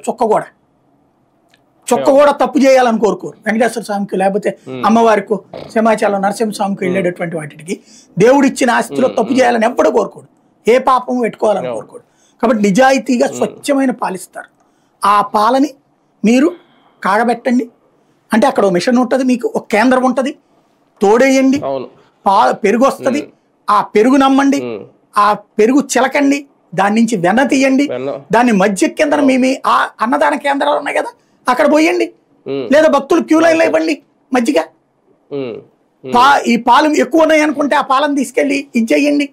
చుక్క కూడా తప్పు చేయాలని కోరుకోరు. వెంకటేశ్వర స్వామికి లేకపోతే అమ్మవారికో సింహాచలం నరసింహస్వామికి వెళ్ళేటటువంటి వాటికి దేవుడిచ్చిన ఆస్తిలో తప్పు చేయాలని ఎప్పుడూ కోరుకోడు, ఏ పాపం పెట్టుకోవాలని కోరుకోడు. కాబట్టి నిజాయితీగా స్వచ్ఛమైన పాలిస్తారు. ఆ పాలని మీరు కాగబెట్టండి, అంటే అక్కడ ఒక మిషన్ ఉంటుంది, మీకు ఒక కేంద్రం ఉంటుంది, తోడేయండి, పెరుగు వస్తుంది, ఆ పెరుగు నమ్మండి, ఆ పెరుగు చిలకండి, దాని నుంచి వెన్న తీయండి, దాన్ని మధ్య కింద మీ ఆ అన్నదాన కేంద్రాలు ఉన్నాయి కదా అక్కడ పోయండి, లేదా భక్తులు క్యూ లైన్లో ఇవ్వండి మజ్జిగ. ఈ పాలు ఎక్కువ ఉన్నాయి అనుకుంటే ఆ పాలను తీసుకెళ్ళి ఇచ్చేయండి,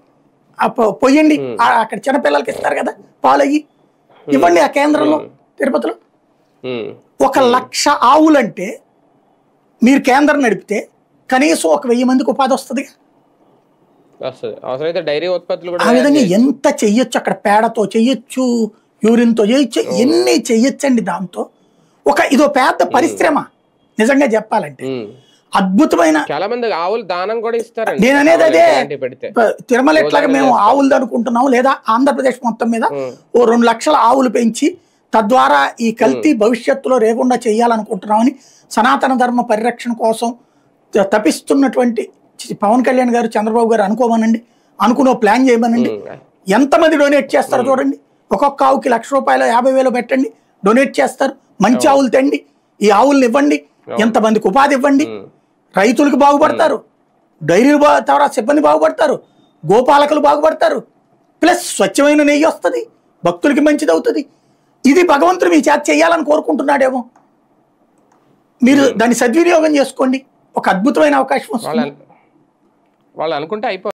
పొయ్యండి, అక్కడ చిన్నపిల్లలకి ఇస్తారు కదా పాలు, అయ్యి ఇవ్వండి ఆ కేంద్రంలో. తిరుపతిలో 1,00,000 ఆవులంటే మీరు కేంద్రం నడిపితే కనీసం 1,000 మందికి ఉపాధి వస్తుంది. ఆ విధంగా ఎంత చెయ్యొచ్చు, అక్కడ పేడతో చెయ్యొచ్చు, యూరిన్తో చేయొచ్చు, ఎన్ని చెయ్యొచ్చండి. దాంతో ఇదో పెద్ద పరిశ్రమ నిజంగా చెప్పాలంటే. అద్భుతమైన చాలా మంది ఆవులు దానం కూడా ఇస్తారు. నేను అనేది అదే, తిరుమల ఎట్లాగా మేము ఆవులు అనుకుంటున్నాం, లేదా ఆంధ్రప్రదేశ్ మొత్తం మీద ఓ 2 లక్షల ఆవులు పెంచి తద్వారా ఈ కల్తీ భవిష్యత్తులో లేకుండా చేయాలనుకుంటున్నామని సనాతన ధర్మ పరిరక్షణ కోసం తపిస్తున్నటువంటి పవన్ కళ్యాణ్ గారు, చంద్రబాబు గారు అనుకోమనండి, అనుకున్న ప్లాన్ చేయమనండి. ఎంతమంది డొనేట్ చేస్తారో చూడండి. ఒక్కొక్క ఆవుకి ₹1,00,000 50,000 పెట్టండి, డొనేట్ చేస్తారు. మంచి ఆవులు తెండి, ఈ ఆవుల్ని ఇవ్వండి, ఎంతమందికి ఉపాధి ఇవ్వండి, రైతులకు బాగుపడతారు, డైరీలు తర్వాత సిబ్బంది బాగుపడతారు, గోపాలకులు బాగుపడతారు, ప్లస్ స్వచ్ఛమైన నెయ్యి వస్తుంది, భక్తులకి మంచిది అవుతుంది. ఇది భగవంతుడు మీ చేత చేయాలని కోరుకుంటున్నాడేమో, మీరు దాన్ని సద్వినియోగం చేసుకోండి. ఒక అద్భుతమైన అవకాశం వస్తుంది. వాళ్ళు అనుకుంటే అయిపో